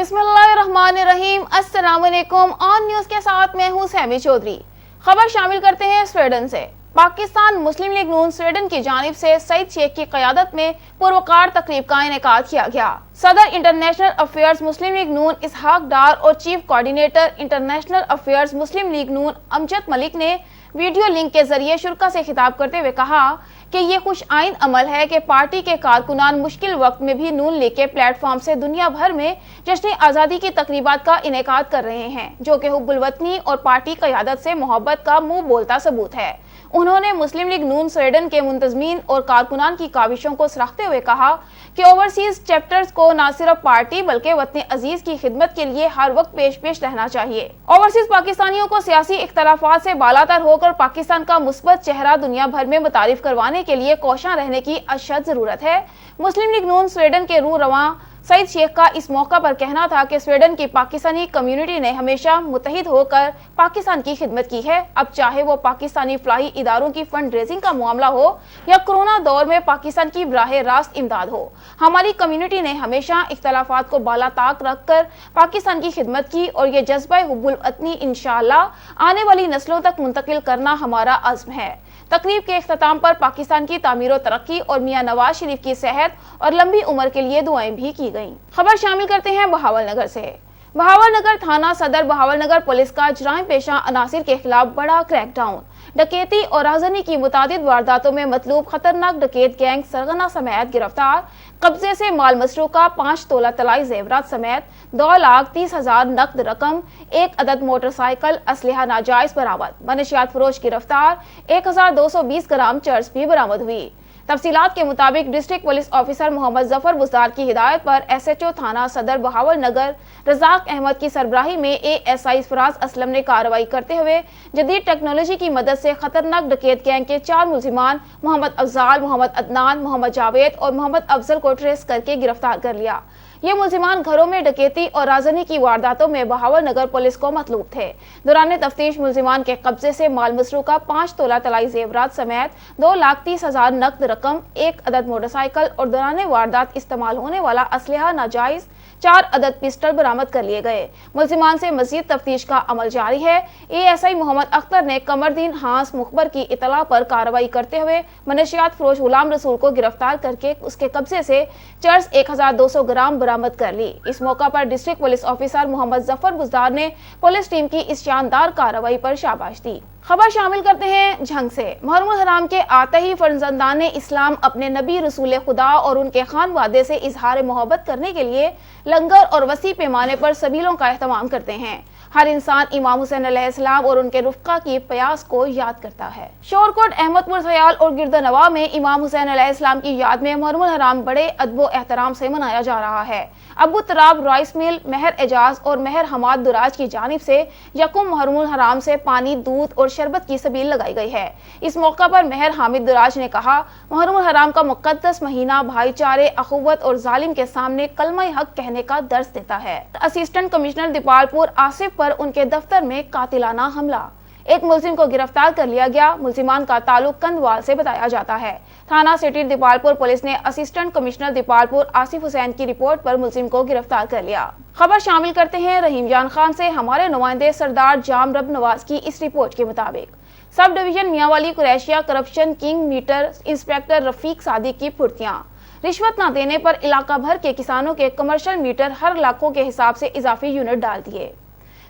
بسم اللہ الرحمن الرحیم۔ السلام علیکم۔ آن نیوز کے ساتھ میں ہوں سیمی چودھری۔ خبر شامل کرتے ہیں سویڈن سے۔ پاکستان مسلم لیگ نون سویڈن کی جانب سے سعید شیخ کی قیادت میں پروقار تقریب کا انعقاد کیا گیا۔ صدر انٹرنیشنل افیئرز مسلم لیگ نون اسحاق ڈار اور چیف کوارڈینیٹر انٹرنیشنل افیئرز مسلم لیگ نون امجد ملک نے ویڈیو لنک کے ذریعے شرکاء سے خطاب کرتے ہوئے کہا کہ یہ خوش آئند عمل ہے کہ پارٹی کے کارکنان مشکل وقت میں بھی نون لیگ کے پلیٹ فارم سے دنیا بھر میں جشن آزادی کی تقریبات کا انعقاد کر رہے ہیں، جو کہ حب الوطنی اور پارٹی قیادت سے محبت کا منہ بولتا ثبوت ہے۔ انہوں نے مسلم لیگ نون سویڈن کے منتظمین اور کارکنان کی کاوشوں کو سراہتے ہوئے کہا کہ اوورسیز چیپٹرز کو نہ صرف پارٹی بلکہ وطن عزیز کی خدمت کے لیے ہر وقت پیش رہنا چاہیے۔ اوورسیز پاکستانیوں کو سیاسی اختلافات سے بالاتر ہو کر پاکستان کا مثبت چہرہ دنیا بھر میں متعارف کروانے کے لیے کوشاں رہنے کی اشد ضرورت ہے۔ مسلم لیگ نون سویڈن کے روح رواں سعید شیخ کا اس موقع پر کہنا تھا کہ سویڈن کی پاکستانی کمیونٹی نے ہمیشہ متحد ہو کر پاکستان کی خدمت کی ہے، اب چاہے وہ پاکستانی فلاحی اداروں کی فنڈ ریزنگ کا معاملہ ہو یا کورونا دور میں پاکستان کی براہ راست امداد ہو۔ ہماری کمیونٹی نے ہمیشہ اختلافات کو بالا طاق رکھ کر پاکستان کی خدمت کی اور یہ جذبہ حب الوطنی انشاءاللہ آنے والی نسلوں تک منتقل کرنا ہمارا عزم ہے۔ تقریب کے اختتام پر پاکستان کی تعمیر و ترقی اور میاں نواز شریف کی صحت اور لمبی عمر کے لیے دعائیں بھی کی گئیں۔ خبر شامل کرتے ہیں بہاول نگر سے۔ بہاول نگر تھانہ صدر بہاول نگر پولیس کا جرائم پیشہ عناصر کے خلاف بڑا کریک ڈاؤن۔ ڈکیتی اور رہزنی کی متعدد وارداتوں میں مطلوب خطرناک ڈکیت گینگ سرغنہ سمیت گرفتار۔ قبضے سے مال مسروقہ 5 تولہ طلائی زیورات سمیت 2,30,000 نقد رقم، 1 عدد موٹر سائیکل، اسلحہ ناجائز برآمد۔ منشیات فروش گرفتار، 1,220 گرام چرس بھی برآمد ہوئی۔ تفصیلات کے مطابق ڈسٹرکٹ پولیس آفیسر محمد ظفر بزدار کی ہدایت پر ایس ایچ او تھانہ صدر بہاول نگر رزاق احمد کی سربراہی میں اے ایس آئی فراز اسلم نے کارروائی کرتے ہوئے جدید ٹیکنالوجی کی مدد سے خطرناک ڈکیت گینگ کے 4 ملزمان محمد افضال، محمد عدنان، محمد جاوید اور محمد افضل کو ٹریس کر کے گرفتار کر لیا۔ یہ ملزمان گھروں میں ڈکیتی اور رہزنی کی وارداتوں میں بہاول نگر پولیس کو مطلوب تھے۔ دوران تفتیش ملزمان کے قبضے سے مال مسروقہ 5 تولہ طلائی زیورات سمیت 2,30,000 نقد رقم، 1 عدد موٹر سائیکل اور دوران واردات استعمال ہونے والا اسلحہ ناجائز 4 عدد پسٹل برآمد کر لیے گئے۔ ملزمان سے مزید تفتیش کا عمل جاری ہے۔ اے ایس آئی محمد اختر نے قمردین ہانس مخبر کی اطلاع پر کارروائی کرتے ہوئے منشیات فروش غلام رسول کو گرفتار کر کے اس کے قبضے سے چرس 1,200 گرام برآمد کر لی۔ اس موقع پر ڈسٹرکٹ پولیس آفیسر محمد ظفر بزدار نے پولیس ٹیم کی اس شاندار کارروائی پر شاباش دی۔ خبر شامل کرتے ہیں جھنگ سے۔ محرم الحرام کے آتے ہی فرزندان اسلام اپنے نبی رسول خدا اور ان کے خانوادے سے اظہار محبت کرنے کے لیے لنگر اور وسیع پیمانے پر سبیلوں کا اہتمام کرتے ہیں۔ ہر انسان امام حسین علیہ السلام اور ان کے رفقا کی پیاس کو یاد کرتا ہے۔ شورکوٹ احمد پور سیال اور گردنواں میں امام حسین علیہ السلام کی یاد میں محرم الحرام بڑے ادب و احترام سے منایا جا رہا ہے۔ ابو تراب رائس مل، مہر اعجاز اور مہر حماد دراج کی جانب سے یکم محرم الحرام سے پانی، دودھ اور شربت کی سبیل لگائی گئی ہے۔ اس موقع پر مہر حامد دراج نے کہا، محرم الحرام کا مقدس مہینہ بھائی چارے، اخوت اور ظالم کے سامنے کلمہ حق کہنے کا درس دیتا ہے۔ اسسٹنٹ کمشنر دیپالپور آصف پر ان کے دفتر میں قاتلانہ حملہ۔ ایک ملزم کو گرفتار کر لیا گیا۔ ملزمان کا تعلق کندوال سے بتایا جاتا ہے۔ تھانہ سٹی دیپالپور پولیس نے اسسٹنٹ کمشنر دیپالپور آصف حسین کی رپورٹ پر ملزم کو گرفتار کر لیا۔ خبر شامل کرتے ہیں رحیم جان خان سے۔ ہمارے نمائندے سردار جام رب نواز کی اس رپورٹ کے مطابق سب ڈویژن میاں قریشیہ کرپشن کنگ میٹر انسپیکٹر رفیق صادق کی پھرتیاں۔ رشوت نہ دینے پر علاقہ بھر کے کسانوں کے کمرشل میٹر ہر لاکھوں کے حساب سے اضافی یونٹ ڈال دیے۔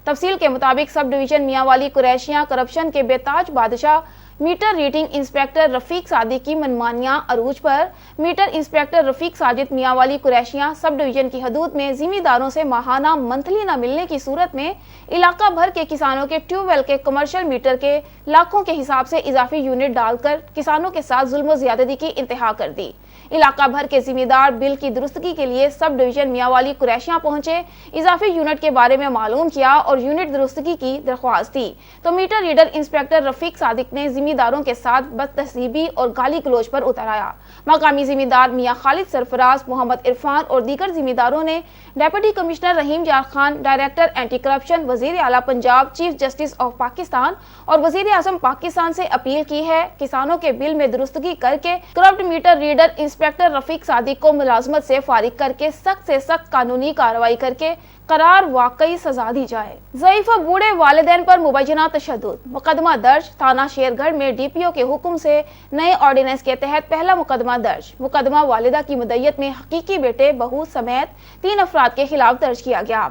تفصیل کے مطابق سب ڈویژن میاں قریشیہ کرپشن کے بے تاج بادشاہ میٹر ریڈنگ انسپیکٹر رفیق صادق کی منمانیاں عروج پر میٹر انسپیکٹر رفیق ساجد میاں قریشیہ سب ڈویژن کی حدود میں ذمہ داروں سے ماہانہ منتھلی نہ ملنے کی صورت میں علاقہ بھر کے کسانوں کے ٹیوب ویل کے کمرشل میٹر کے لاکھوں کے حساب سے اضافی یونٹ ڈال کر کسانوں کے ساتھ ظلم و زیادتی کی انتہا کر دی۔ علاقہ بھر کے ذمہ دار بل کی درستگی کے لیے سب ڈویژن میاں قریشیہ پہنچے، اضافی یونٹ کے بارے میں معلوم کیا اور یونٹ درستگی کی درخواست دی تو میٹر ریڈر انسپیکٹر رفیق صادق نے ذمہ زمینداروں کے ساتھ بدتہذیبی اور گالی گلوچ پر اتر آیا۔ مقامی زمیندار میاں خالد سرفراز، محمد عرفان اور دیگر زمینداروں نے ڈپٹی کمشنر رحیم یار خان، ڈائریکٹر اینٹی کرپشن، وزیر اعلیٰ Punjab, chief justice of Pakistan اور وزیر اعظم پاکستان سے اپیل کی ہے کسانوں کے بل میں درستگی کر کے کرپٹ میٹر ریڈر انسپیکٹر رفیق صادق کو ملازمت سے فارغ کر کے سخت سے سخت قانونی کارروائی کر کے قرار واقعی سزا دی جائے۔ ضعیف و بوڑھے والدین پر مبینہ تشدد، مقدمہ درج۔ تھانہ شیر گڑھ میں ڈی پی او کے حکم سے نئے آرڈیننس کے تحت پہلا مقدمہ درج۔ مقدمہ والدہ کی مدعیت میں حقیقی بیٹے، بہو سمیت 3 افراد کے خلاف درج کیا گیا۔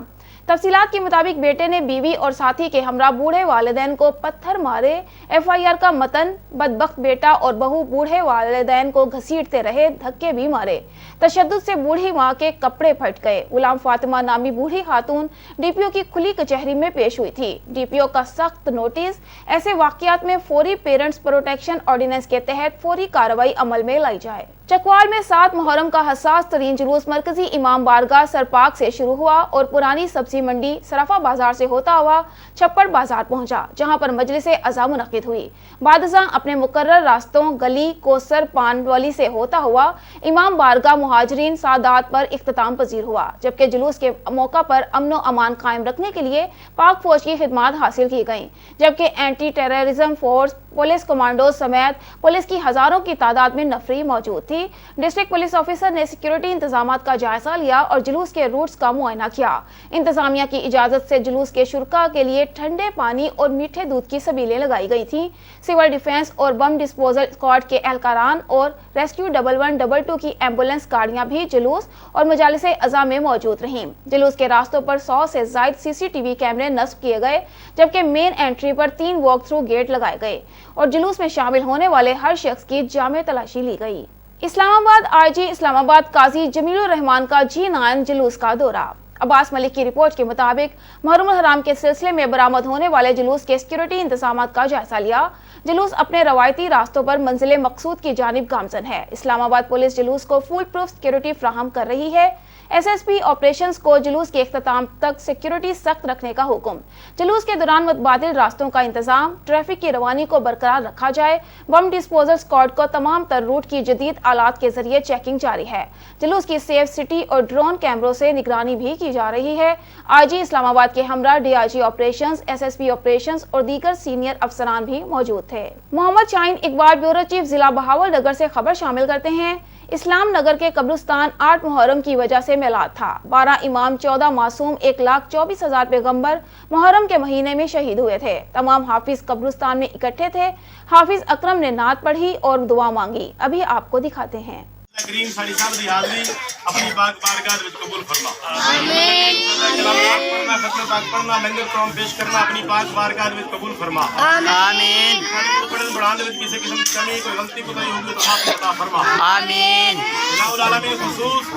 تفصیلات کے مطابق بیٹے نے بیوی اور ساتھی کے ہمراہ بوڑھے والدین کو پتھر مارے۔ ایف آئی آر کا متن: بدبخت بیٹا اور بہو بوڑھے والدین کو گھسیٹتے رہے، دھکے بھی مارے۔ تشدد سے بوڑھی ماں کے کپڑے پھٹ گئے۔ غلام فاطمہ نامی بوڑھی خاتون ڈی پی او کی کھلی کچہری میں پیش ہوئی تھی۔ ڈی پی او کا سخت نوٹس: ایسے واقعات میں فوری پیرنٹس پروٹیکشن آرڈیننس کے تحت فوری کارروائی عمل میں لائی جائے۔ چکوال میں 7 محرم کا حساس ترین جلوس مرکزی امام بارگاہ سرپاک سے شروع ہوا اور پرانی سبزی منڈی صرافہ بازار سے ہوتا ہوا چھپڑ بازار پہنچا، جہاں پر مجلس عزا منعقد ہوئی۔ بعد ازاں اپنے مقرر راستوں گلی کوثر پان والی سے ہوتا ہوا امام بارگاہ مہاجرین سادات پر اختتام پذیر ہوا، جبکہ جلوس کے موقع پر امن و امان قائم رکھنے کے لیے پاک فوج کی خدمات حاصل کی گئیں، جبکہ anti terrorism force, police commandos سمیت پولیس کی ہزاروں کی تعداد میں نفری موجود تھی۔ ڈسٹرکٹ پولیس آفیسر نے سیکیورٹی انتظامات کا جائزہ لیا اور جلوس کے روٹس کا معائنہ کیا۔ انتظامیہ کی اجازت سے جلوس کے شرکاء کے لیے ٹھنڈے پانی اور میٹھے دودھ کی سبیلیں لگائی گئی تھیں۔ سول ڈیفنس اور بم ڈسپوزل اسکواڈ کے اہلکاران اور ریسکیو 1122 کی ایمبولینس گاڑیاں بھی جلوس اور مجالس عزا میں موجود رہیں۔ جلوس کے راستوں پر 100 سے زائد سی سی ٹی وی کیمرے نصب کیے گئے، جبکہ مین انٹری پر 3 واک تھرو گیٹ لگائے گئے اور جلوس میں شامل ہونے والے ہر شخص کی جامع تلاشی لی گئی۔ اسلام آباد آئی جی اسلام آباد قاضی جمیل الرحمان کا G9 جلوس کا دورہ۔ عباس ملک کی رپورٹ کے مطابق محرم الحرام کے سلسلے میں برآمد ہونے والے جلوس کے سیکیورٹی انتظامات کا جائزہ لیا۔ جلوس اپنے روایتی راستوں پر منزل مقصود کی جانب گامزن ہے۔ اسلام آباد پولیس جلوس کو فول پروف سیکیورٹی فراہم کر رہی ہے۔ ایس ایس پی آپریشنز کو جلوس کے اختتام تک سیکیورٹی سخت رکھنے کا حکم۔ جلوس کے دوران متبادل راستوں کا انتظام، ٹریفک کی روانی کو برقرار رکھا جائے۔ بم ڈسپوزل اسکواڈ کو تمام تر روٹ کی جدید آلات کے ذریعے چیکنگ جاری ہے۔ جلوس کی سیف سٹی اور ڈرون کیمروں سے نگرانی بھی کی جا رہی ہے۔ آئی جی اسلام آباد کے ہمراہ D I G operations, S S P operations اور دیگر سینئر افسران بھی موجود تھے۔ محمد شاہین اقبال، بیورو چیف، ضلع بہاولنگر سے خبر شامل کرتے ہیں۔ اسلام نگر کے قبرستان 8 محرم کی وجہ سے میلاد تھا۔ 12 امام، 14 معصوم، 1,24,000 پیغمبر محرم کے مہینے میں شہید ہوئے تھے۔ تمام حافظ قبرستان میں اکٹھے تھے۔ حافظ اکرم نے نعت پڑھی اور دعا مانگی۔ ابھی آپ کو دکھاتے ہیں۔ کریم ساڑی صاحب دی حاضری اپنی پاک بارگاہ وچ قبول فرما۔ آمین۔ کلام پاک پڑھنا، ختم پاک پڑھنا، لنگر قوم پیش کرنا اپنی پاک بارگاہ وچ قبول فرما۔ آمین۔ پڑھن پڑھان دے وچ کسی قسم دی کمی کوئی غلطی کوئی ہوگی تو معاف عطا فرما۔ آمین۔ الہ العالمین خصوص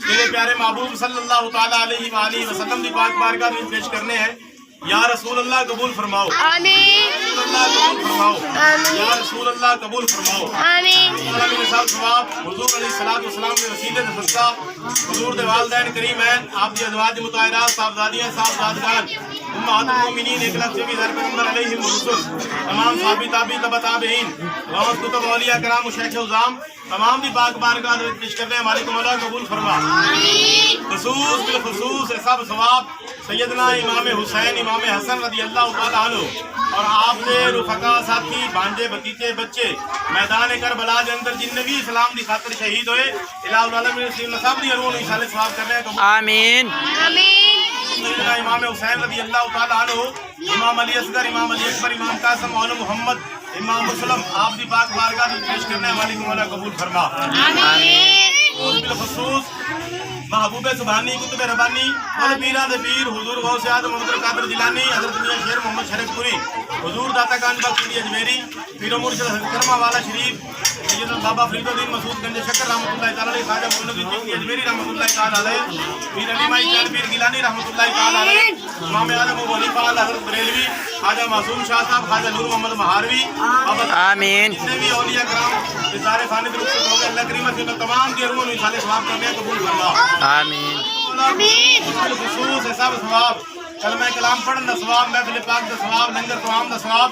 تیرے پیارے محبوب صلی اللہ تعالی علیہ وآلہ وسلم دی پاک بارگاہ وچ پیش کرنے ہیں۔ یا رسول اللہ قبول فرماؤ۔ آمین۔ رسول اللہ قبول فرماؤ۔ آمین۔ یا رسول اللہ قبول فرماؤ۔ آمین۔ اللہ صاحب ثواب حضور علیہ الصلوۃ والسلام کے وسیلے سے صدقہ حضور دے والدین کریمین، آپ دی ازواج مطہرات، صاحبزادیاں، صاحبزادگان، امہات المومنین، 1,24,000 پیغمبر علیہم الرسل، تمام صحابی تابعین تبع تابعین، غوث کتب اولیاء کرام و شیخ عظام، تمام دی پاک بارگاہ میں پیش کرنے ہمارے کو مولا قبول فرما۔ آمین۔ خصوص بالخصوص سب ثواب سیدنا امام حسین، امام حسن رضی اللہ تعالیٰ عنہ اور آپ کے رفقا، ساتھی، بھانجے، بھتیجے، بچے میدان کربلا کے اندر جن نبی اسلام دی خاطر شہید ہوئے، الہ العالمین صاحب دی ارواح انشاءاللہ ثواب کرنے کا۔ آمین۔ آمین۔ سیدنا امام حسین رضی اللہ تعالیٰ عنہ، امام علی اصغر، امام علی اکبر، امام قاسم، مولانا محمد، امام مسلم، آپ دی پاک بارگاہ میں پیش کرنے والے کو مولا قبول فرما۔ آمین۔ اور بالخصوص محبوب سبحانی، کتب ربانی اور پیران دے پیر حضور غوث اعظم عبد القادر جیلانی، حضرت میاں شیر محمد شریف پوری، حضور داتا گنج بخش اجمیری، پیر و مرشد کرما والا شریف، سید بابا فرید الدین مسعود گنج شکر رحمۃ اللہ تعالی علیہ، خواجہ محمد الدین اجمیری رحمۃ اللہ تعالی علیہ، پیر علی مائی چار پیر گیلانی رحمۃ اللہ تعالی علیہ، امام اعظم ابو حنیفہ حضرت بریلوی، خواجہ معصوم شاہ صاحب، خواجہ نور محمد مہاروی، آمین، جتنے بھی اولیاء کرام سارے خانے میں رخصت ہو گئے، اللہ کریم سے تمام کی ارواح انشاءاللہ ثواب کرنے قبول فرما۔ آمین۔ آمین۔ خصوص حساب ثواب کلمہ کلام پڑھن دا ثواب، محفل پاک دا ثواب، لنگر طعام دا ثواب،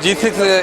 G6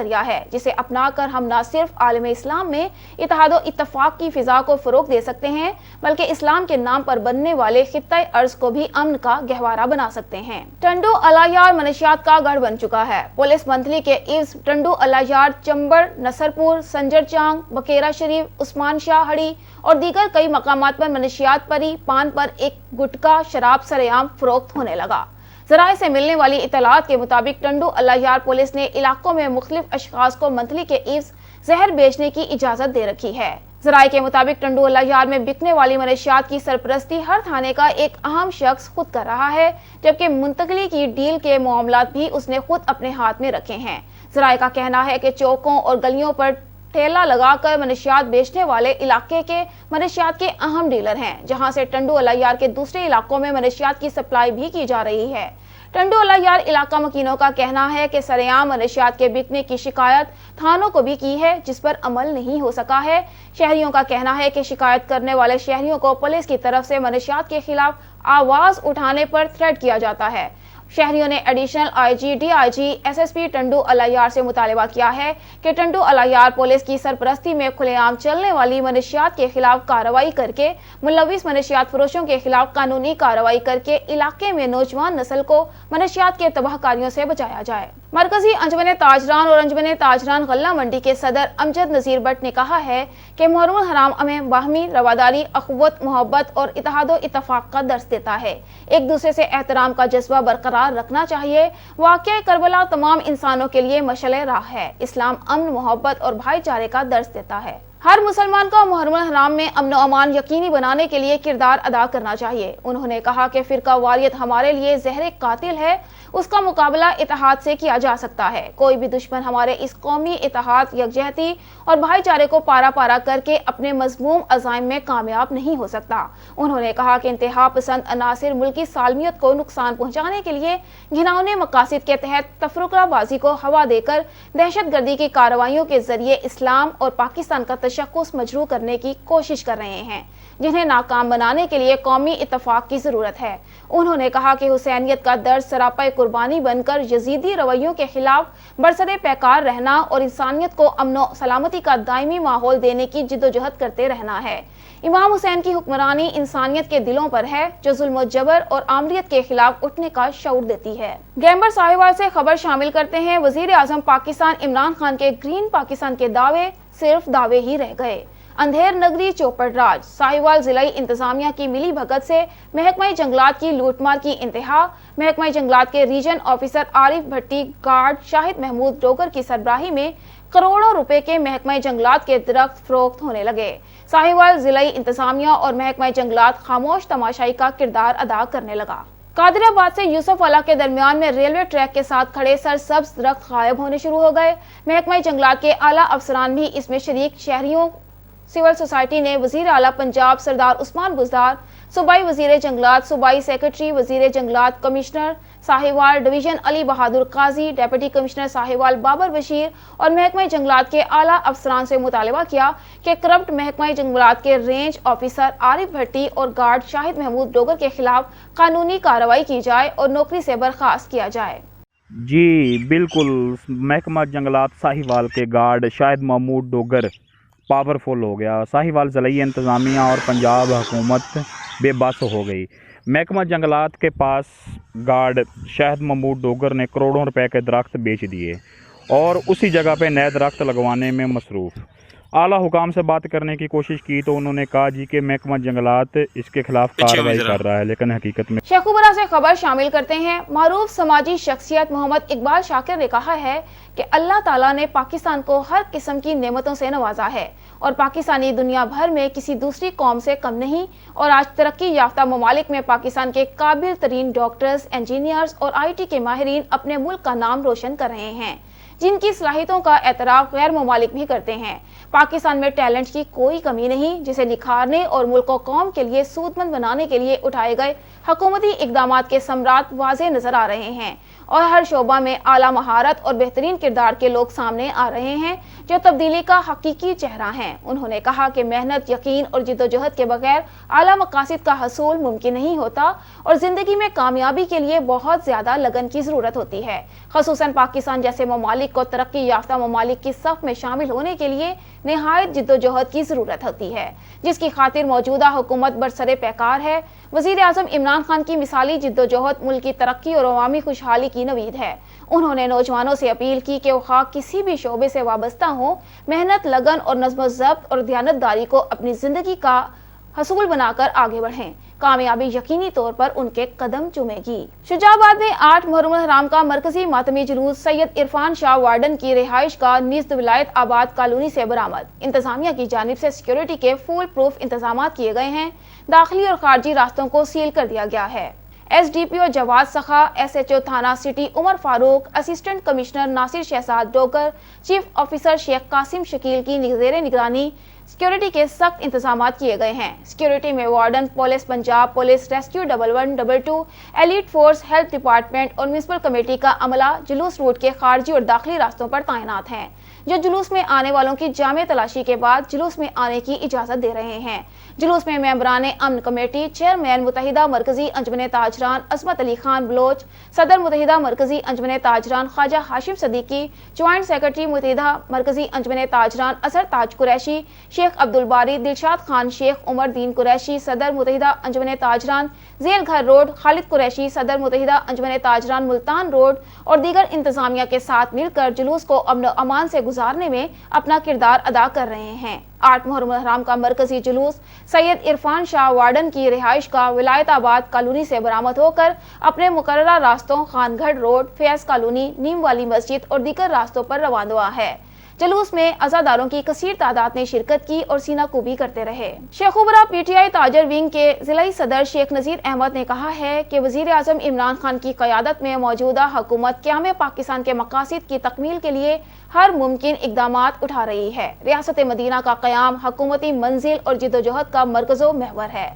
ذریعہ ہے جسے اپنا کر ہم نہ صرف عالم اسلام میں اتحاد و اتفاق کی فضا کو فروغ دے سکتے ہیں بلکہ اسلام کے نام پر بننے والے خطہ ارض کو بھی امن کا گہوارہ بنا سکتے ہیں۔ ٹنڈو الایار منشیات کا گڑھ بن چکا ہے۔ پولیس منتھلی کے عوض ٹنڈو الایار چمبر، نصرپور، سنجر چانگ، بکیرہ شریف، عثمان شاہ ہڑی اور دیگر کئی مقامات پر منشیات پری پان پر ایک گٹکا شراب سرعام فروخت ہونے لگا۔ ذرائع سے ملنے والی اطلاعات کے مطابق ٹنڈو الایار پولیس نے علاقوں میں مختلف اشخاص کو منتھلی کے عوض زہر بیچنے کی اجازت دے رکھی ہے۔ ذرائع کے مطابق ٹنڈو الایار میں بکنے والی منشیات کی سرپرستی ہر تھانے کا ایک اہم شخص خود کر رہا ہے، جبکہ منتقلی کی ڈیل کے معاملات بھی اس نے خود اپنے ہاتھ میں رکھے ہیں۔ ذرائع کا کہنا ہے کہ چوکوں اور گلیوں پر ٹھیلا لگا کر منشیات بیچنے والے علاقے کے منشیات کے اہم ڈیلر ہیں، جہاں سے ٹنڈو الایار کے دوسرے علاقوں میں منشیات کی سپلائی بھی کی جا رہی ہے۔ ٹنڈو الایار علاقہ مکینوں کا کہنا ہے کہ سرعام منشیات کے بکنے کی شکایت تھانوں کو بھی کی ہے، جس پر عمل نہیں ہو سکا ہے۔ شہریوں کا کہنا ہے کہ شکایت کرنے والے شہریوں کو پولیس کی طرف سے منشیات کے خلاف آواز اٹھانے پر تھریٹ کیا جاتا ہے۔ شہریوں نے additional I G, D I G, S S P Tando Allahyar سے مطالبہ کیا ہے کہ ٹنڈو الایار پولیس کی سرپرستی میں کھلے عام چلنے والی منشیات کے خلاف کارروائی کر کے ملوث منشیات فروشوں کے خلاف قانونی کارروائی کر کے علاقے میں نوجوان نسل کو منشیات کے تباہ کاریوں سے بچایا جائے۔ مرکزی انجمن تاجران اور انجمن تاجران غلہ منڈی کے صدر امجد نذیر بٹ نے کہا ہے کہ محرم الحرام ہمیں باہمی رواداری، اخوت، محبت اور اتحاد و اتفاق کا درس دیتا ہے۔ ایک دوسرے سے احترام کا جذبہ برقرار رکھنا چاہیے۔ واقعہ کربلا تمام انسانوں کے لیے مشعل راہ ہے۔ اسلام امن، محبت اور بھائی چارے کا درس دیتا ہے۔ ہر مسلمان کو محرم الحرام میں امن و امان یقینی بنانے کے لیے کردار ادا کرنا چاہیے۔ انہوں نے کہا کہ فرقہ واریت ہمارے لیے زہر قاتل ہے، اس کا مقابلہ اتحاد سے کیا جا سکتا ہے۔ کوئی بھی دشمن ہمارے اس قومی اتحاد، یکجہتی اور بھائی چارے کو پارا پارا کر کے اپنے مذموم عزائم میں کامیاب نہیں ہو سکتا۔ انہوں نے کہا کہ انتہا پسند عناصر ملکی سالمیت کو نقصان پہنچانے کے لیے گھناؤنے مقاصد کے تحت تفرقہ بازی کو ہوا دے کر دہشت گردی کی کارروائیوں کے ذریعے اسلام اور پاکستان کا تشخص مجروح کرنے کی کوشش کر رہے ہیں، جنہیں ناکام بنانے کے لیے قومی اتفاق کی ضرورت ہے۔ انہوں نے کہا کہ حسینیت کا درس سراپا قربانی بن کر یزیدی رویوں کے خلاف برسر پیکار رہنا اور انسانیت کو امن و سلامتی کا دائمی ماحول دینے کی جدوجہد کرتے رہنا ہے۔ امام حسین کی حکمرانی انسانیت کے دلوں پر ہے، جو ظلم و جبر اور آمریت کے خلاف اٹھنے کا شعور دیتی ہے۔ گیمبر ساہیوال سے خبر شامل کرتے ہیں۔ وزیر اعظم پاکستان عمران خان کے گرین پاکستان کے دعوے صرف دعوے ہی رہ گئے۔ اندھیر نگری چوپڑ راج، ساہیوال ضلعی انتظامیہ کی ملی بھگت سے محکمہ جنگلات کی لوٹ مار کی انتہا۔ محکمہ جنگلات کے ریجن آفیسر عارف بھٹی گارڈ شاہد محمود ڈوگر کی سربراہی میں کروڑوں روپے کے محکمہ جنگلات کے درخت فروخت ہونے لگے۔ ساہیوال ضلعی انتظامیہ اور محکمہ جنگلات خاموش تماشائی کا کردار ادا کرنے لگا۔ قادر آباد سے یوسف والا کے درمیان میں ریلوے ٹریک کے ساتھ کھڑے سرسبز درخت غائب ہونے شروع ہو گئے۔ محکمہ جنگلات کے اعلیٰ افسران بھی اس میں شریک۔ شہریوں، سول سوسائٹی نے وزیر اعلیٰ پنجاب سردار عثمان بزدار، صوبائی وزیر جنگلات، صوبائی سیکرٹری وزیر جنگلات، کمشنر ساہیوال ڈویژن علی بہادر قاضی، ڈیپٹی کمشنر ساہیوال بابر بشیر اور محکمہ جنگلات کے اعلیٰ افسران سے مطالبہ کیا کہ کرپٹ محکمہ جنگلات کے رینج آفیسر عارف بھٹی اور گارڈ شاہد محمود ڈوگر کے خلاف قانونی کارروائی کی جائے اور نوکری سے برخاست کیا جائے۔ جی بالکل، محکمہ جنگلات ساہیوال کے گارڈ شاہد محمود ڈوگر پاورفل ہو گیا۔ ساہیوال ضلعی انتظامیہ اور پنجاب حکومت بے بس ہو گئی۔ محکمہ جنگلات کے پاس گارڈ شاہد محمود ڈوگر نے کروڑوں روپے کے درخت بیچ دیے اور اسی جگہ پہ نئے درخت لگوانے میں مصروف۔ اعلیٰ حکام سے بات کرنے کی کوشش کی تو انہوں نے کہا جی کہ محکمہ جنگلات اس کے خلاف کارروائی کر رہا ہے، لیکن حقیقت میں شیخوپورہ سے خبر شامل کرتے ہیں۔ معروف سماجی شخصیت محمد اقبال شاکر نے کہا ہے کہ اللہ تعالیٰ نے پاکستان کو ہر قسم کی نعمتوں سے نوازا ہے اور پاکستانی دنیا بھر میں کسی دوسری قوم سے کم نہیں، اور آج ترقی یافتہ ممالک میں پاکستان کے قابل ترین ڈاکٹرز، انجینئرز اور آئی ٹی کے ماہرین اپنے ملک کا نام روشن کر رہے ہیں، جن کی صلاحیتوں کا اعتراف غیر ممالک بھی کرتے ہیں۔ پاکستان میں ٹیلنٹ کی کوئی کمی نہیں، جسے نکھارنے اور ملک و قوم کے لیے سود مند بنانے کے لیے اٹھائے گئے حکومتی اقدامات کے ثمرات واضح نظر آ رہے ہیں، اور ہر شعبہ میں اعلیٰ مہارت اور بہترین کردار کے لوگ سامنے آ رہے ہیں، جو تبدیلی کا حقیقی چہرہ ہیں۔ انہوں نے کہا کہ محنت، یقین اور جدوجہد کے بغیر اعلیٰ مقاصد کا حصول ممکن نہیں ہوتا اور زندگی میں کامیابی کے لیے بہت زیادہ لگن کی ضرورت ہوتی ہے۔ خصوصاً پاکستان جیسے ممالک کو ترقی یافتہ ممالک کی صف میں شامل ہونے کے لیے نہایت جدوجہد کی ضرورت ہوتی ہے، جس کی خاطر موجودہ حکومت برسر پیکار ہے۔ وزیر اعظم عمران خان کی مثالی جدوجہد ملک کی ترقی اور عوامی خوشحالی کی نوید ہے۔ انہوں نے نوجوانوں سے اپیل کی کہ وہ خواہ کسی بھی شعبے سے وابستہ ہوں، محنت، لگن اور نظم و ضبط اور دیانتداری کو اپنی زندگی کا حصول بنا کر آگے بڑھیں۔ کامیابی یقینی طور پر ان کے قدم چومے گی۔ شجاع آباد میں 8 محرم الحرام کا مرکزی ماتمی جلوس سید عرفان شاہ وارڈن کی رہائش گاہ نزد ولایت آباد کالونی سے برآمد۔ انتظامیہ کی جانب سے سیکیورٹی کے فول پروف انتظامات کیے گئے ہیں۔ داخلی اور خارجی راستوں کو سیل کر دیا گیا ہے۔ ایس ڈی پی او جواز سخا، ایس ایچ او تھانہ سٹی عمر فاروق، اسسٹنٹ کمشنر ناصر شہزاد ڈوگر، چیف آفیسر شیخ قاسم شکیل کی زیر نگرانی سیکیورٹی کے سخت انتظامات کیے گئے ہیں۔ سیکیورٹی میں warden, police Punjab, police rescue 1122، elite force, health department اور میونسپل کمیٹی کا عملہ جلوس روٹ کے خارجی اور داخلی راستوں پر تعینات ہیں، جو جلوس میں آنے والوں کی جامع تلاشی کے بعد جلوس میں آنے کی اجازت دے رہے ہیں۔ جلوس میں ممبران امن کمیٹی، چیئرمین متحدہ مرکزی انجمن تاجران عصمت علی خان بلوچ، صدر متحدہ مرکزی انجمن تاجران خواجہ ہاشم صدیقی، جوائنٹ سیکرٹری متحدہ مرکزی انجمن تاجران اظہر تاج قریشی، شیخ عبدالباری، دلشاد خان، شیخ عمر دین قریشی، صدر متحدہ انجمن تاجران ذیل گھر روڈ، خالد قریشی، صدر متحدہ انجمن تاجران ملتان روڈ اور دیگر انتظامیہ کے ساتھ مل کر جلوس کو امن و امان سے گزارنے میں اپنا کردار ادا کر رہے ہیں۔ 8 محرم الحرام کا مرکزی جلوس سید عرفان شاہ وارڈن کی رہائش گاہ ولایت آباد کالونی سے برآمد ہو کر اپنے مقررہ راستوں خان گڑھ روڈ، فیض کالونی، نیم والی مسجد اور دیگر راستوں پر روانہ ہوا ہے۔ جلوس میں عزاداروں کی کثیر تعداد نے شرکت کی اور سینہ کوبی کرتے رہے۔ شیخوبرہ پی ٹی آئی تاجر ونگ کے ضلعی صدر شیخ نذیر احمد نے کہا ہے کہ وزیر اعظم عمران خان کی قیادت میں موجودہ حکومت قیام پاکستان کے مقاصد کی تکمیل کے لیے ہر ممکن اقدامات اٹھا رہی ہے۔ ریاست مدینہ کا قیام حکومتی منزل اور جدوجہد کا مرکز و محور ہے۔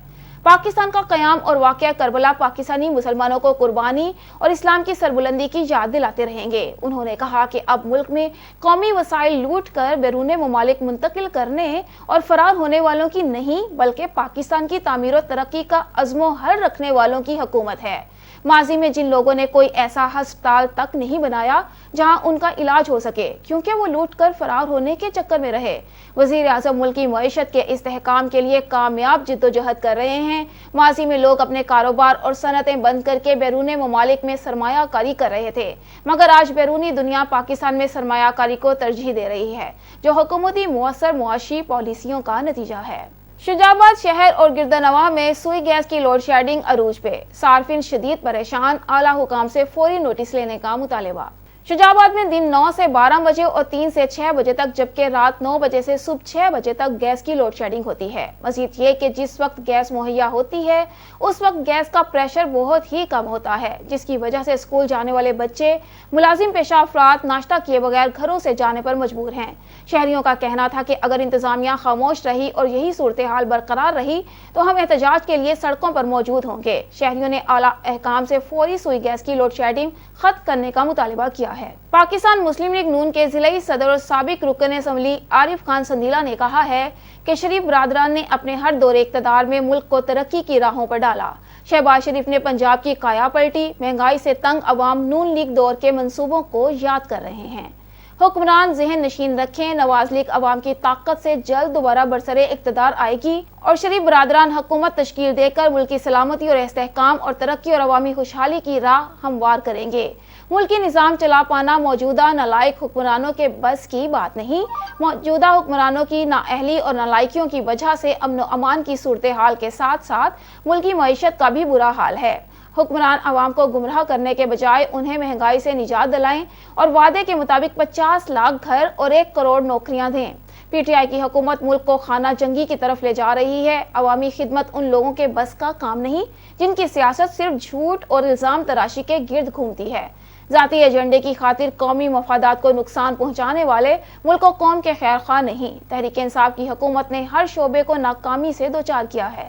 پاکستان کا قیام اور واقعہ کربلا پاکستانی مسلمانوں کو قربانی اور اسلام کی سربلندی کی یاد دلاتے رہیں گے۔ انہوں نے کہا کہ اب ملک میں قومی وسائل لوٹ کر بیرون ممالک منتقل کرنے اور فرار ہونے والوں کی نہیں، بلکہ پاکستان کی تعمیر و ترقی کا عزم و حل رکھنے والوں کی حکومت ہے۔ ماضی میں جن لوگوں نے کوئی ایسا ہسپتال تک نہیں بنایا جہاں ان کا علاج ہو سکے، کیونکہ وہ لوٹ کر فرار ہونے کے چکر میں رہے۔ وزیر اعظم ملکی معیشت کے استحکام کے لیے کامیاب جدوجہد کر رہے ہیں۔ ماضی میں لوگ اپنے کاروبار اور صنعتیں بند کر کے بیرون ممالک میں سرمایہ کاری کر رہے تھے، مگر آج بیرونی دنیا پاکستان میں سرمایہ کاری کو ترجیح دے رہی ہے، جو حکومتی مؤثر معاشی پالیسیوں کا نتیجہ ہے۔ شجاع آباد شہر اور گردنواح میں سوئی گیس کی لوڈ شیڈنگ عروج پہ، صارفین شدید پریشان، اعلیٰ حکام سے فوری نوٹس لینے کا مطالبہ۔ شجاع آباد میں دن 9 سے 12 بجے اور 3 سے 6 بجے تک، جبکہ رات 9 بجے سے صبح 6 بجے تک گیس کی لوڈ شیڈنگ ہوتی ہے۔ مزید یہ کہ جس وقت گیس مہیا ہوتی ہے اس وقت گیس کا پریشر بہت ہی کم ہوتا ہے، جس کی وجہ سے اسکول جانے والے بچے، ملازم پیشہ افراد ناشتہ کیے بغیر گھروں سے جانے پر مجبور ہیں۔ شہریوں کا کہنا تھا کہ اگر انتظامیہ خاموش رہی اور یہی صورتحال برقرار رہی تو ہم احتجاج کے لیے سڑکوں پر موجود ہوں گے۔ شہریوں نے اعلیٰ حکام سے فوری سوئی گیس کی لوڈ شیڈنگ ختم کرنے کا مطالبہ کیا ہے۔ پاکستان مسلم لیگ نون کے ضلعی صدر اور سابق رکن اسمبلی عارف خان سندیلہ نے کہا ہے کہ شریف برادران نے اپنے ہر دور اقتدار میں ملک کو ترقی کی راہوں پر ڈالا۔ شہباز شریف نے پنجاب کی کایا پلٹی، مہنگائی سے تنگ عوام نون لیگ دور کے منصوبوں کو یاد کر رہے ہیں۔ حکمران ذہن نشین رکھیں، نواز لیگ عوام کی طاقت سے جلد دوبارہ برسر اقتدار آئے گی اور شریف برادران حکومت تشکیل دے کر ملک کی سلامتی اور استحکام اور ترقی اور عوامی خوشحالی کی راہ ہموار کریں گے۔ ملکی نظام چلا پانا موجودہ نالائق حکمرانوں کے بس کی بات نہیں۔ موجودہ حکمرانوں کی نااہلی اور نالائکیوں کی وجہ سے امن و امان کی صورتحال کے ساتھ ساتھ ملکی معیشت کا بھی برا حال ہے۔ حکمران عوام کو گمراہ کرنے کے بجائے انہیں مہنگائی سے نجات دلائیں اور وعدے کے مطابق 50 لاکھ گھر اور 1 کروڑ نوکریاں دیں۔ پی ٹی آئی کی حکومت ملک کو خانہ جنگی کی طرف لے جا رہی ہے۔ عوامی خدمت ان لوگوں کے بس کا کام نہیں جن کی سیاست صرف جھوٹ اور الزام تراشی کے گرد گھومتی ہے۔ ذاتی ایجنڈے کی خاطر قومی مفادات کو نقصان پہنچانے والے ملک و قوم کے خیر خواہ نہیں۔ تحریک انصاف کی حکومت نے ہر شعبے کو ناکامی سے دوچار کیا ہے۔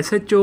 SHO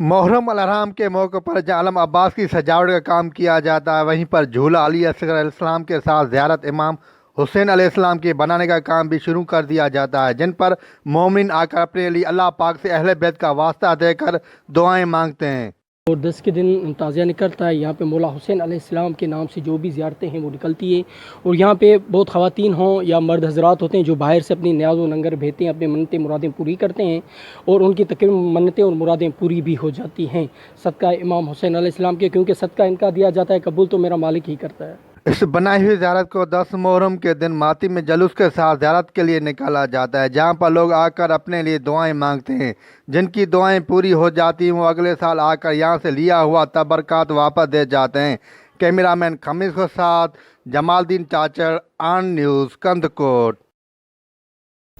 محرم الحرام کے موقع پر جہاں علم عباس کی سجاوٹ کا کام کیا جاتا ہے، وہیں پر جھولا علی اصغر علیہ السلام کے ساتھ زیارت امام حسین علیہ السلام کے بنانے کا کام بھی شروع کر دیا جاتا ہے، جن پر مومن آ کر اپنے لیے اللہ پاک سے اہل بیت کا واسطہ دے کر دعائیں مانگتے ہیں۔ اور 10 کے دن تعزیہ نکلتا ہے، یہاں پہ مولا حسین علیہ السلام کے نام سے جو بھی زیارتیں ہیں وہ نکلتی ہیں، اور یہاں پہ بہت خواتین ہوں یا مرد حضرات ہوتے ہیں جو باہر سے اپنی نیاز و ننگر بھیجتے ہیں، اپنی منتیں مرادیں پوری کرتے ہیں، اور ان کی تقریباً منتیں اور مرادیں پوری بھی ہو جاتی ہیں صدقہ امام حسین علیہ السلام کے، کیونکہ صدقہ ان کا دیا جاتا ہے، قبول تو میرا مالک ہی کرتا ہے۔ اس بنائی ہوئی زیارت کو 10 محرم کے دن ماتی میں جلوس کے ساتھ زیارت کے لیے نکالا جاتا ہے، جہاں پر لوگ آ کر اپنے لیے دعائیں مانگتے ہیں، جن کی دعائیں پوری ہو جاتی ہیں وہ اگلے سال آ کر یہاں سے لیا ہوا تبرکات واپس دے جاتے ہیں۔ کیمرہ مین خمیس کے ساتھ جمال الدین چاچڑ، آن نیوز، کندکوٹ۔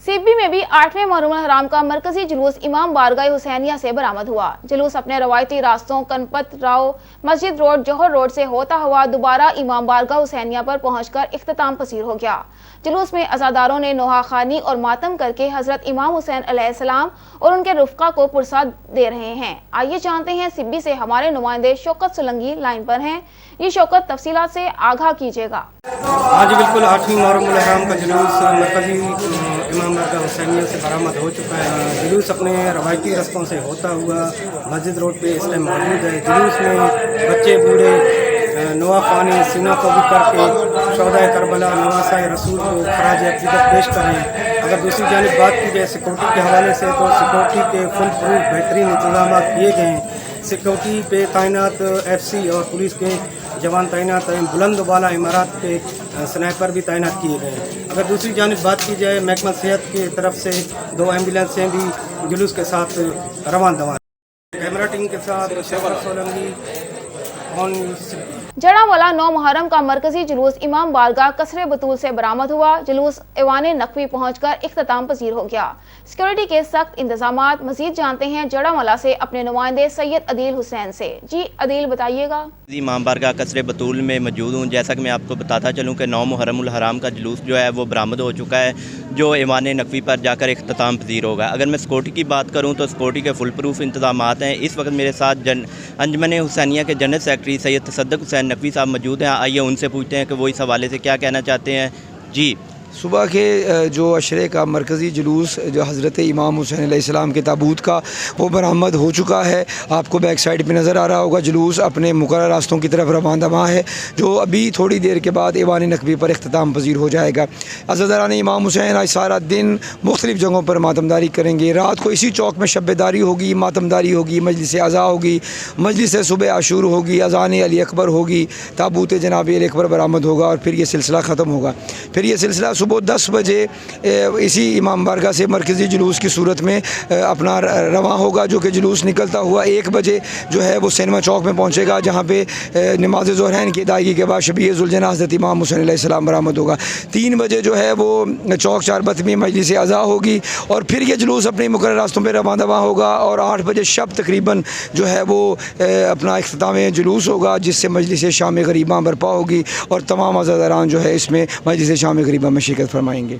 سی بی میں بھی 8ویں محرم الحرام کا مرکزی جلوس امام بارگاہ حسینیہ سے برآمد ہوا۔ جلوس اپنے روایتی راستوں کنپت راؤ، مسجد روڈ، جوہر روڈ سے ہوتا ہوا دوبارہ امام بارگاہ حسینیہ پر پہنچ کر اختتام پذیر ہو گیا۔ جلوس میں عزاداروں نے نوحہ خوانی اور ماتم کر کے حضرت امام حسین علیہ السلام اور ان کے رفقا کو پرساد دے رہے ہیں۔ آئیے جانتے ہیں سبی سے ہمارے نمائندے شوکت سولنگی لائن پر ہیں۔ یہ شوکت تفصیلات سے آگاہ کیجیے گا۔ ہاں جی بالکل، 8ویں محرم الحرام کا جلوس مرکزی امام بارگاہ حسینیہ سے برآمد ہو چکا ہے۔ جلوس اپنے روایتی رستوں سے ہوتا ہوا مسجد روڈ پہ اس ٹائم موجود ہے۔ جلوس میں بچے بوڑھے نوحہ خوانی سینہ قبول کر کے شہدائے کربلا نواسائے رسول کو خراج عقیدت پیش کر رہے ہیں۔ اگر دوسری جانب بات کی جائے سیکورٹی کے حوالے سے تو سیکورٹی کے فل پروف بہترین انتظامات کیے گئے ہیں۔ سیکورٹی پہ تعینات ایف سی اور پولیس کے جوان تعینات ہیں، بلند و بالا عمارات پہ سنائپر بھی تعینات کیے گئے ہیں۔ اگر دوسری جانب بات کی جائے محکمہ صحت کی طرف سے 2 ایمبولینسیں بھی جلوس کے ساتھ رواں دواں۔ کیمرہ ٹیم کے ساتھ شوکت سولنگی، آن نیوز۔ جڑا والا 9 محرم کا مرکزی جلوس امام بارگاہ قصر بطول سے برآمد ہوا۔ جلوس ایوان نقوی پہنچ کر اختتام پذیر ہو گیا۔ سیکورٹی کے سخت انتظامات۔ مزید جانتے ہیں جڑا والا سے اپنے نمائندے سید عدیل حسین سے۔ جی عدیل بتائیے گا۔ امام بارگاہ قصر بطول میں موجود ہوں۔ جیسا کہ میں آپ کو بتاتا چلوں کہ 9 محرم الحرام کا جلوس جو ہے وہ برآمد ہو چکا ہے، جو ایوان نقوی پر جا کر اختتام پذیر ہوگا۔ اگر میں سیکورٹی کی بات کروں تو سیکورٹی کے فل پروف انتظامات ہیں۔ اس وقت میرے ساتھ انجمن حسینیہ کے جنرل سیکرٹری سید تصدق حسین نقوی صاحب موجود ہیں۔ آئیے ان سے پوچھتے ہیں کہ وہ اس حوالے سے کیا کہنا چاہتے ہیں۔ جی، صبح کے جو عشرے کا مرکزی جلوس جو حضرت امام حسین علیہ السلام کے تابوت کا وہ برآمد ہو چکا ہے۔ آپ کو بیک سائڈ پہ نظر آ رہا ہوگا، جلوس اپنے مقررہ راستوں کی طرف رواں دواں ہے، جو ابھی تھوڑی دیر کے بعد ایوان نقوی پر اختتام پذیر ہو جائے گا۔ عزاداران امام حسین آج سارا دن مختلف جگہوں پر ماتمداری کریں گے۔ رات کو اسی چوک میں شب داری ہوگی، ماتمداری ہوگی، مجلس عزا ہوگی، مجلس صبح عاشور ہوگی، اذان علی اکبر ہوگی، تابوت جناب علی اکبر برآمد ہوگا، اور پھر یہ سلسلہ ختم ہوگا۔ پھر یہ سلسلہ صبح 10 بجے اسی امام بارگاہ سے مرکزی جلوس کی صورت میں اپنا رواں ہوگا، جو کہ جلوس نکلتا ہوا 1 بجے جو ہے وہ سینما چوک میں پہنچے گا، جہاں پہ نماز ظہرین کی ادائیگی کے بعد شبیہ ذوالجناح حضرت امام حسین علیہ السلام برآمد ہوگا۔ 3 بجے جو ہے وہ چوک چاربت میں مجلس عزا ہوگی، اور پھر یہ جلوس اپنے مقررہ راستوں پہ رواں دواں ہوگا، اور 8 بجے شب تقریباً جو ہے وہ اپنا اختتام جلوس ہوگا، جس سے مجلس شام غریباں برپا ہوگی، اور تمام عزاداران جو ہے اس میں مجلس شام غریباں میں شرکت فرمائیں گے۔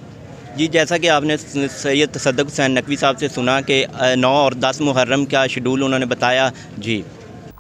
جی، جیسا کہ آپ نے سید تصدق حسین نقوی صاحب سے سنا کہ 9 اور 10 محرم کا شیڈول انہوں نے بتایا۔ جی،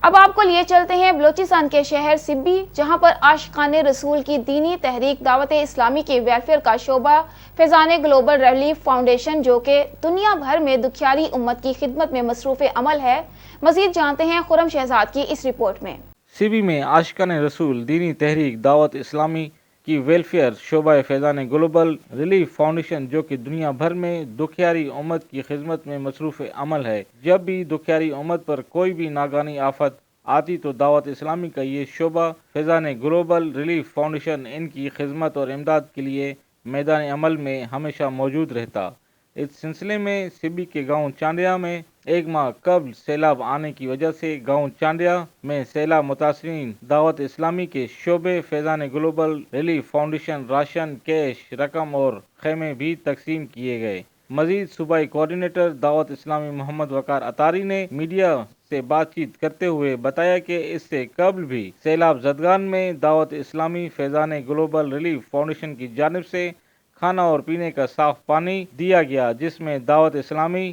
اب آپ کو لیے چلتے ہیں بلوچستان کے شہر سبی، جہاں پر عاشقان رسول کی دینی تحریک دعوت اسلامی کے ویلفیئر کا شعبہ فیضان گلوبل ریلیف فاؤنڈیشن، جو کہ دنیا بھر میں دکھیاری امت کی خدمت میں مصروف عمل ہے۔ مزید جانتے ہیں خرم شہزاد کی اس رپورٹ میں۔ سبی میں عاشقان رسول دینی تحریک دعوت اسلامی کی ویلفیئر شعبہ فیضان گلوبل ریلیف فاؤنڈیشن، جو کہ دنیا بھر میں دکھیاری امت کی خدمت میں مصروف عمل ہے۔ جب بھی دکھیاری امت پر کوئی بھی ناگہانی آفت آتی تو دعوت اسلامی کا یہ شعبہ فیضان گلوبل ریلیف فاؤنڈیشن ان کی خدمت اور امداد کے لیے میدان عمل میں ہمیشہ موجود رہتا۔ اس سلسلے میں سبی کے گاؤں چاندیا میں 1 ماہ قبل سیلاب آنے کی وجہ سے گاؤں چاندیا میں سیلاب متاثرین دعوت اسلامی کے شعبے فیضان گلوبل ریلیف فاؤنڈیشن راشن، کیش رقم اور خیمے بھی تقسیم کیے گئے۔ مزید صوبائی کوارڈینیٹر دعوت اسلامی محمد وقار اطاری نے میڈیا سے بات چیت کرتے ہوئے بتایا کہ اس سے قبل بھی سیلاب زدگان میں دعوت اسلامی فیضان گلوبل ریلیف فاؤنڈیشن کی جانب سے کھانا اور پینے کا صاف پانی دیا گیا، جس میں دعوت اسلامی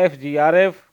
FGRF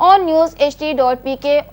onnews.ht.pk